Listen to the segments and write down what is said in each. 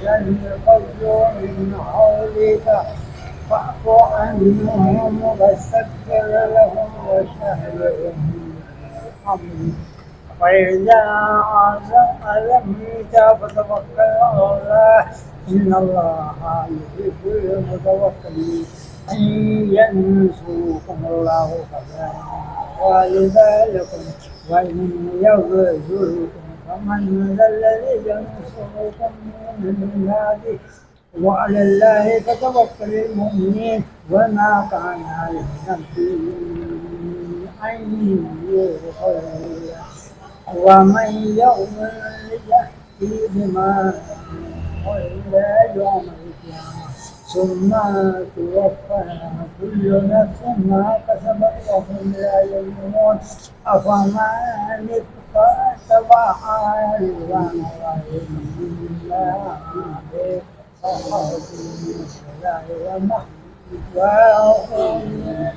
الفضل من حولك فاعف عنهم واستغفر لهم وشهدهم بالحمد وإذا أزمت فتوكل على الله إن الله يحب المتوكلين أن ينصركم الله فلا غالب وإن يغزوكم فمن ذا الذي ينصركم من بعده وعلى الله فتوكل المؤمنين وما كان لنفس أن يغفر ومن يؤمن يأتي بما وإلا يوم القيامة ثم توفى كل نفس ما كسبت وهم لا يظلمون أفمن اتبع رضوان الله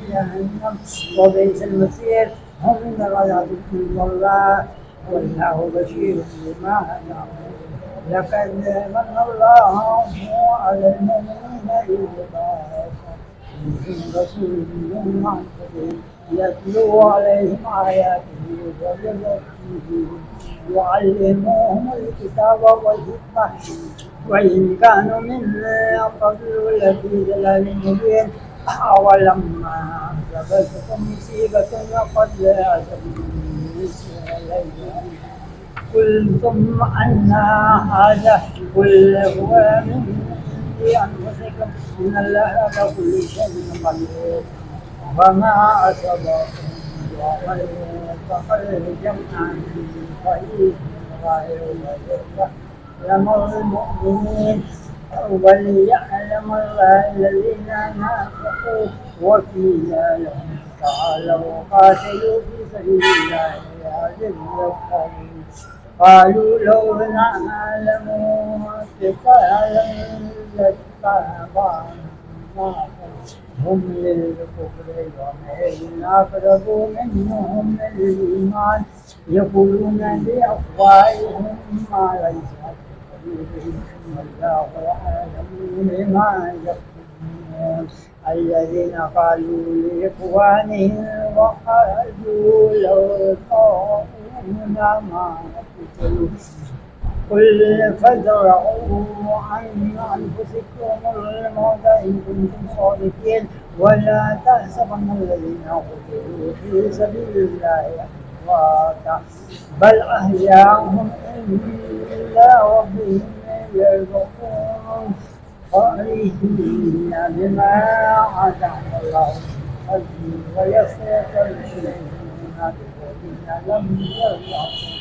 جهنم وبئس المصير هم من العذاب من الله والله بشير بما يعملون لقد من الله على المؤمنين إذ بعث فيهم رسول من أنفسهم يتلو عليهم آياته ويزكيهم ويعلمهم الكتاب والحكمة وإن كانوا من قبل لفي ضلال مبين أولما أصابتكم مصيبة وقد أصبتم مثليها قلتم أن هذا قل هو من عند أنفسكم إن الله على كل شيء قدير وما أصابكم يوم فقد جمعا فإذ غير يعلم المؤمنين وليعلم الله الذين نافقوا وقيل لهم تعالوا قاتلوا في سبيل الله يعذبكم قالوا لو نعلم قتالا لاتبعنا هم للكفر ومن أقربوا منهم للإيمان يقولون بأفواههم ما ليس في قلوبهم والله أعلم بما يكتمون الذين قالوا لإخوانهم وقالوا لو طاعونا ما قتلوا قل فادرءوا عن أنفسكم الموت إن كنتم صادقين ولا تحسبن الذين قتلوا في سبيل الله أمواتا بل أحياء عند ربهم يرزقون فرحين بما آتاهم الله من فضله ويستبشرون بالذين لم يلحقوا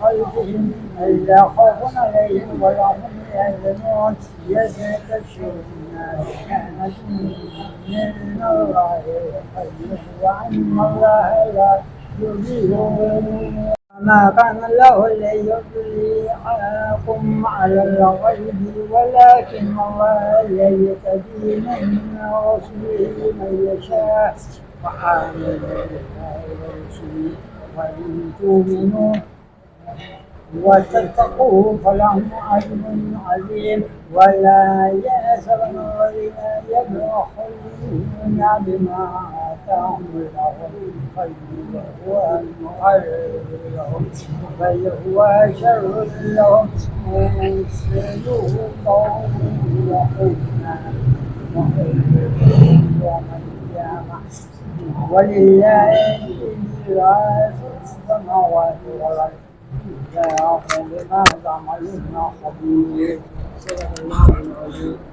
خلفهم إلا خوف عليهم ولا هم يحزنون يستبشرون بنعمة من الله وفضل وأن الله لا يضيع ما كان الله ليطلعكم على الغيب ولكن الله يهتدي من رسله من يشاء وآمنوا بالله ورسوله وإن تؤمنوا وتتقوا فلهم أجر عظيم ولا يحسبن الذين يبخلون بما آتاهم الله من فضله وهو المغير لهم بل هو شر لهم سيجزيهم قوم يوم القيامة ولله ميراث السماوات والأرض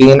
3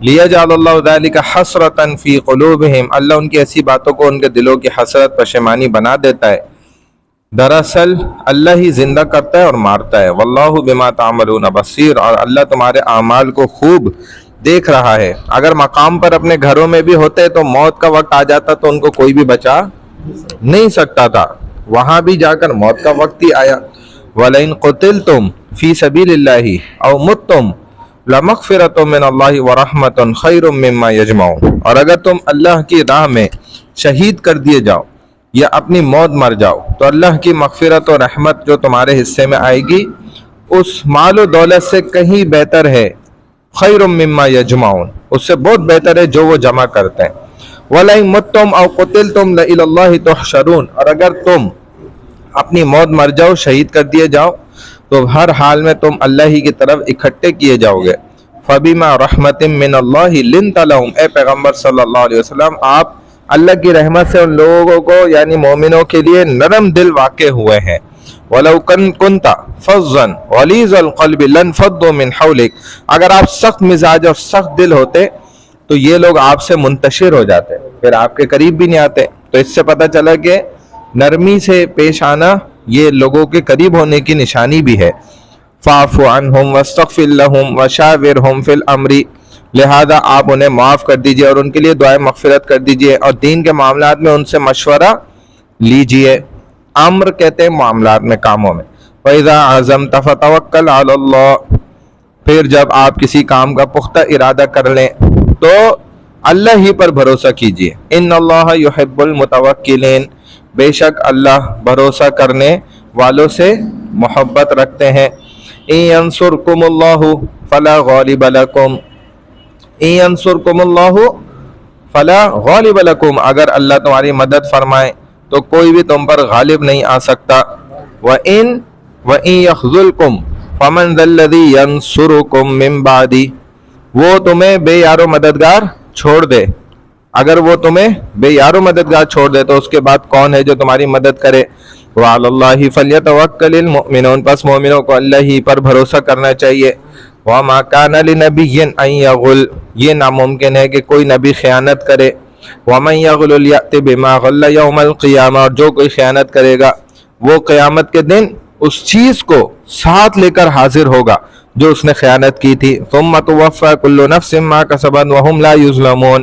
لیجعل اللہ ذلک حسرۃ فی قلوبہم، اللہ ان کی ایسی باتوں کو ان کے دلوں کی حسرت پشیمانی بنا دیتا ہے۔ دراصل اللہ ہی زندہ کرتا ہے اور مارتا ہے۔ واللہ بما تعملون بصیر، اور اللہ تمہارے اعمال کو خوب دیکھ رہا ہے۔ اگر مقام پر اپنے گھروں میں بھی ہوتے تو موت کا وقت آ جاتا تو ان کو کوئی بھی بچا نہیں سکتا تھا، وہاں بھی جا کر موت کا وقت ہی آیا۔ وَلَئِن قُتِلْتُمْ فِي سَبِيلِ اللَّهِ أَوْ مُتْتُمْ لَمَغْفِرَةٌ مِّنَ اللَّهِ وَرَحْمَةٌ خَيْرٌ مِّمَّا يَجْمَعُونَ، اور اگر تم اللہ کی راہ میں شہید کر دیے جاؤ یا اپنی موت مر جاؤ تو اللہ کی مغفرت و رحمت جو تمہارے حصے میں آئے گی اس مال و دولت سے کہیں بہتر ہے۔ خیر مما یجمعون، اس سے بہت بہتر ہے جو وہ جمع کرتے ہیں۔ وَلَئِن مُتُّمْ أَوْ قُتِلْتُمْ لَإِلَى اللَّهِ تُحْشَرُونَ، اور اگر تم اپنی موت مر جاؤ، شہید کر دیے جاؤ، تو ہر حال میں تم اللہ ہی کی طرف اکٹھے کیے جاؤ گے۔ فَبِمَا رَحْمَةٍ مِّنَ اللَّهِ لِنْتَ لَهُمْ، اے پیغمبر صلی اللہ علیہ وسلم آپ اللہ کی رحمت سے ان لوگوں کو یعنی مومنوں کے لیے نرم دل واقع ہوئے ہیں۔ وَلَوْ كُنْتَ فَظًّا غَلِيظَ الْقَلْبِ لَانفَضُّوا مِنْ حَوْلِكَ، اگر آپ سخت مزاج اور سخت دل ہوتے تو یہ لوگ آپ سے منتشر ہو جاتے، پھر آپ کے قریب بھی نہیں آتے۔ تو اس سے پتہ چلا کہ نرمی سے پیش آنا یہ لوگوں کے قریب ہونے کی نشانی بھی ہے۔ فَاعْفُ عَنْهُمْ وَاسْتَغْفِرْ لَهُمْ وَشَاوِرْهُمْ فِي الْأَمْرِ، لہذا آپ انہیں معاف کر دیجئے اور ان کے لیے دعائیں مغفرت کر دیجئے اور دین کے معاملات میں ان سے مشورہ لیجئے۔ امر کہتے ہیں معاملات میں، کاموں میں۔ وَإِذَا عَزَمْتَ فَتَوَكَّلْ عَلَى اللَّهِ، پھر جب آپ کسی کام کا پختہ ارادہ کر لیں تو اللہ ہی پر بھروسہ کیجئے۔ ان اللہ یحب المتوکلین، بے شک اللہ بھروسہ کرنے والوں سے محبت رکھتے ہیں۔ ان ینصرکم اللہ فلا غالب لکم، ان ینصرکم اللہ فلا غالب لکم، اگر اللہ تمہاری مدد فرمائے تو کوئی بھی تم پر غالب نہیں آ سکتا۔ وَإِن يَخْذُلْكُمْ فَمَنْ ذَا الَّذِي يَنْصُرُكُمْ مِنْ بَعْدِهِ، وہ تمہیں بے یار و مددگار چھوڑ دے، اگر وہ تمہیں بے یار و مددگار چھوڑ دے تو اس کے بعد کون ہے جو تمہاری مدد کرے۔ وَعَلَى اللَّهِ فَلْيَتَوَكَّلِ الْمُؤْمِنُونَ، پس مومنوں کو اللہ ہی پر بھروسہ کرنا چاہیے۔ وَمَا كَانَ لِنَبِيٍّ أَن يَغُلَّ، یہ ناممکن ہے کہ کوئی نبی خیانت کرے۔ وَمَن يَغْلُلْ يَأْتِ بِمَا غَلَّ يَوْمَ الْقِيَامَةِ، اور جو کوئی خیانت کرے گا وہ قیامت کے دن اس چیز کو ساتھ لے کر حاضر ہوگا جو اس نے خیانت کی تھی۔ ثُمَّ تُوَفَّى كُلُّ نَفْسٍ مَا كَسَبَتْ وَهُمْ لَا يُظْلَمُونَ،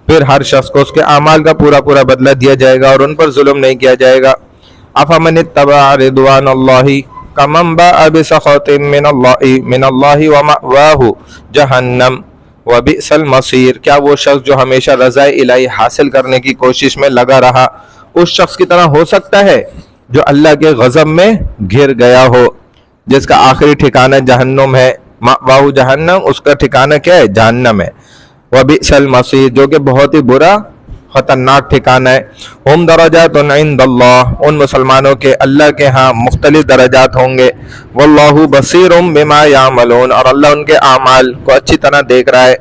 پھر ہر شخص کو اس کے اعمال کا پورا پورا بدلہ دیا جائے گا اور ان پر ظلم نہیں کیا جائے گا۔ أَفَمَنِ اتَّبَعَ رِضْوَانَ اللَّهِ كَمَنْ بَاءَ بِسَخَطٍ مِّنَ اللَّهِ وَمَأْوَاهُ جَهَنَّمُ وَبِئْسَ الْمَصِيرُ، کیا وہ شخص جو ہمیشہ رضا الہی حاصل کرنے کی کوشش میں لگا رہا اس شخص کی طرح ہو سکتا ہے جو اللہ کے غضب میں گر گیا ہو، جس کا آخری ٹھکانہ جہنم ہے۔ مأواہ جہنم، اس کا ٹھکانہ کیا ہے؟ جہنم ہے۔ وبئس المصیر، جو کہ بہت ہی برا خطرناک ٹھکانہ ہے۔ ہم درجات عند اللہ، ان مسلمانوں کے اللہ کے ہاں مختلف درجات ہوں گے۔ واللہ بصیر بما یعملون، اور اللہ ان کے اعمال کو اچھی طرح دیکھ رہا ہے۔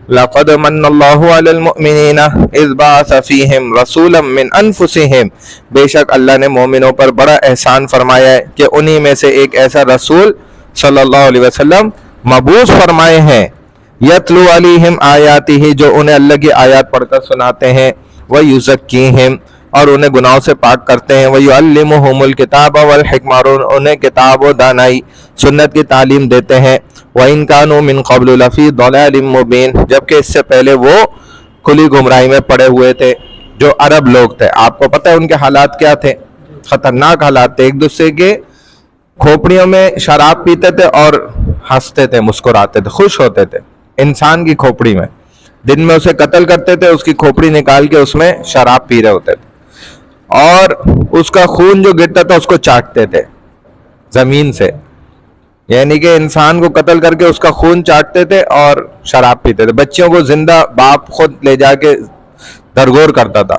لقد من اللہ علی المؤمنین اذ بعث فیہم رسولا من انفسہم، بے شک اللہ نے مومنوں پر بڑا احسان فرمایا ہے کہ انہی میں سے ایک ایسا رسول صلی اللہ علیہ وسلم مبعوث فرمائے ہیں۔ یتلو علیہم آیاتہ، جو انہیں اللہ کی آیات پڑھ کر سناتے ہیں۔ ویزکیہم، اور انہیں گناہوں سے پاک کرتے ہیں۔ ویعلمہم الکتاب والحکمہ، اور انہیں کتاب و دانائی سنت کی تعلیم دیتے ہیں۔ وَإِن كَانُوا مِن قَبْلُ لَفِي ضَلَالٍ مُّبِينٍ، جبکہ اس سے پہلے وہ کھلی گمراہی میں پڑے ہوئے تھے۔ جو عرب لوگ تھے، آپ کو پتہ ہے ان کے حالات کیا تھے؟ خطرناک حالات تھے، ایک دوسرے کے کھوپڑیوں میں شراب پیتے تھے اور ہنستے تھے، مسکراتے تھے، خوش ہوتے تھے۔ انسان کی کھوپڑی میں دن میں اسے قتل کرتے تھے، اس کی کھوپڑی نکال کے اس میں شراب پی رہے ہوتے تھے، اور اس کا خون جو گرتا تھا اس کو چاٹتے تھے زمین سے، یعنی کہ انسان کو قتل کر کے اس کا خون چاٹتے تھے اور شراب پیتے تھے۔ بچیوں کو زندہ باپ خود لے جا کے درگور کرتا تھا،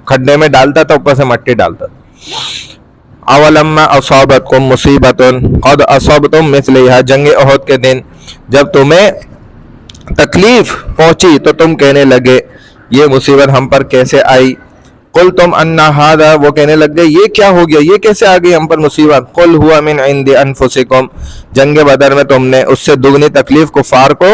کھڈے میں ڈالتا تھا، اوپر سے مٹی ڈالتا تھا۔ اولما اصابتکم مصیبۃ قد اصبتم مثلیہا، جنگ احد کے دن جب تمہیں تکلیف پہنچی تو تم کہنے لگے یہ مصیبت ہم پر کیسے آئی۔ قل تم انا ھذا، وہ کہنے لگ گئے یہ کیا ہو گیا، یہ کیسے آ گئی ہم پر مصیبت۔ قل ہوا من عند انفسکم، جنگ بدر میں تم نے اس سے دگنی تکلیف کفار کو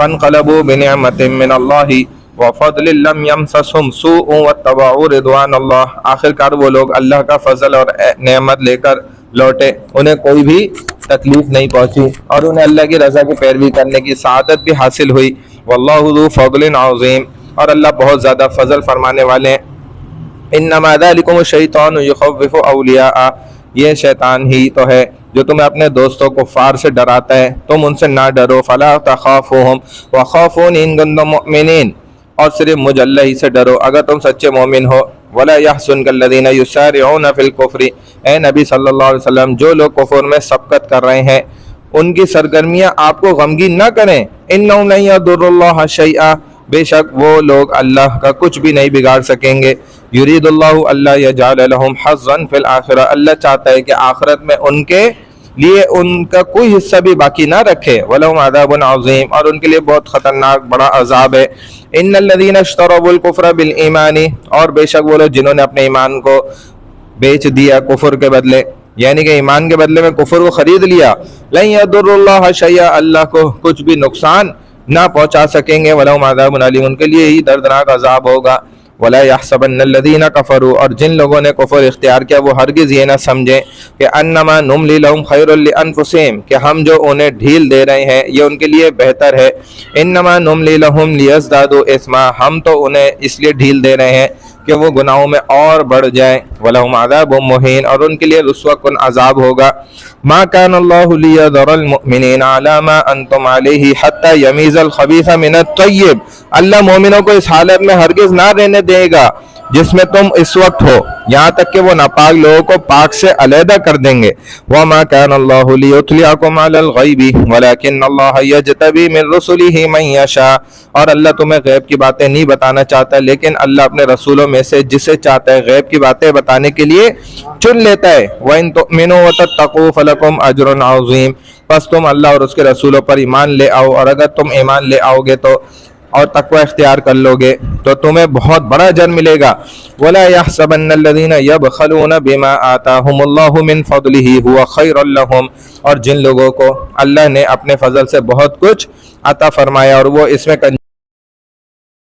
فانقلبوا بنعمة من الله وفضل لم يمسسهم سوء واتبعوا رضوان اللہ. آخر کار وہ لوگ اللہ کا فضل اور نعمت لے کر لوٹے، انہیں کوئی بھی تکلیف نہیں پہنچی اور انہیں اللہ کی رضا کی پیروی کرنے کی سعادت بھی حاصل ہوئی. واللہ ذو فضل عظیم، اور اللہ بہت زیادہ فضل فرمانے والے ہیں. انما ذلکم الشیطان یخوف اولیاء، یہ شیطان ہی تو ہے جو تمہیں اپنے دوستوں کفار سے ڈراتا ہے، تم ان سے نہ ڈرو. فلا تخافوہم وخافون ان کنتم مؤمنین، اور صرف مجھ اللہ ہی سے ڈرو اگر تم سچے مومن ہو. ولا يحزنک الذین یسارعون فی الکفر، اے نبی صلی اللہ علیہ وسلم جو لوگ کفر میں سبقت کر رہے ہیں ان کی سرگرمیاں آپ کو غمگین نہ کریں. انہم لن یضروا اللہ شیئا، بے شک وہ لوگ اللہ کا کچھ بھی نہیں بگاڑ سکیں گے. یرید اللہ اللہ یجعل لهم حظا فی الآخرہ، اللہ چاہتا ہے کہ آخرت میں ان کے لیے ان کا کوئی حصہ بھی باقی نہ رکھے. وَلَهُمْ عَذَابٌ عَظِيمٌ، اور ان کے لیے بہت خطرناک بڑا عذاب ہے. ان الذین اشتروا الکفر بالایمان، اور بے شک وہ لوگ جنہوں نے اپنے ایمان کو بیچ دیا کفر کے بدلے، یعنی کہ ایمان کے بدلے میں کفر کو خرید لیا. لن یضروا اللہ شیئا، اللہ کو کچھ بھی نقصان نہ پہنچا سکیں گے. وَلَهُمْ عَذَابٌ عَلِيمٌ، ان کے لیے ہی دردناک عذاب ہوگا. وَلَا يَحْسَبَنَّ الَّذِينَ كَفَرُوا، اور جن لوگوں نے کفر اختیار کیا وہ ہرگز یہ نہ سمجھیں کہ انما نملی لهم خیر لانفسهم، کہ ہم جو انہیں ڈھیل دے رہے ہیں یہ ان کے لیے بہتر ہے. انما نملی لهم لیزدادوا اثما، ہم تو انہیں اس لیے ڈھیل دے رہے ہیں کہ وہ گناہوں میں اور بڑھ جائیں. وَلَهُمْ عَذَابٌ مُهِينٌ، اور ان کے لیے رسوا کن عذاب ہوگا. ما كان الله ليذر المؤمنين على ما انتم عليه حتى يميز الخبيث من الطيب، اللہ مومنوں کو اس حالت میں ہرگز نہ رہنے دے گا جس میں تم اس وقت ہو، یہاں تک کہ وہ ناپاک لوگوں کو پاک سے علیحدہ کر دیں گے. وَمَا كَانَ اللَّهُ لِيُطْلِعَكُمْ عَلَى الْغَيْبِ وَلَكِنَّ اللَّهَ يَجْتَبِي مِن رُّسُلِهِ مَن يَشَاءُ، اور اللہ تمہیں غیب کی باتیں نہیں بتانا چاہتا لیکن اللہ اپنے رسولوں میں سے جسے چاہتا ہے غیب کی باتیں بتانے کے لیے چن لیتا ہے. وَإِن تُؤْمِنُوا وَتَتَّقُوا فَلَكُمْ أَجْرٌ عَظِيمٌ، پس تم اللہ اور اس کے رسولوں پر ایمان لے آؤ، اور اگر تم ایمان لے آؤ گے تو اور تقوی اختیار کر لو گے تو تمہیں بہت بڑا اجر ملے گا. وَلَا يَحْسَبَنَّ الَّذِينَ يَبْخَلُونَ بِمَا آتَاهُمُ اللَّهُ مِنْ فَضْلِهِ هُوَ خَيْرٌ لَهُمْ، اور جن لوگوں کو اللہ نے اپنے فضل سے بہت کچھ عطا فرمایا اور وہ اس میں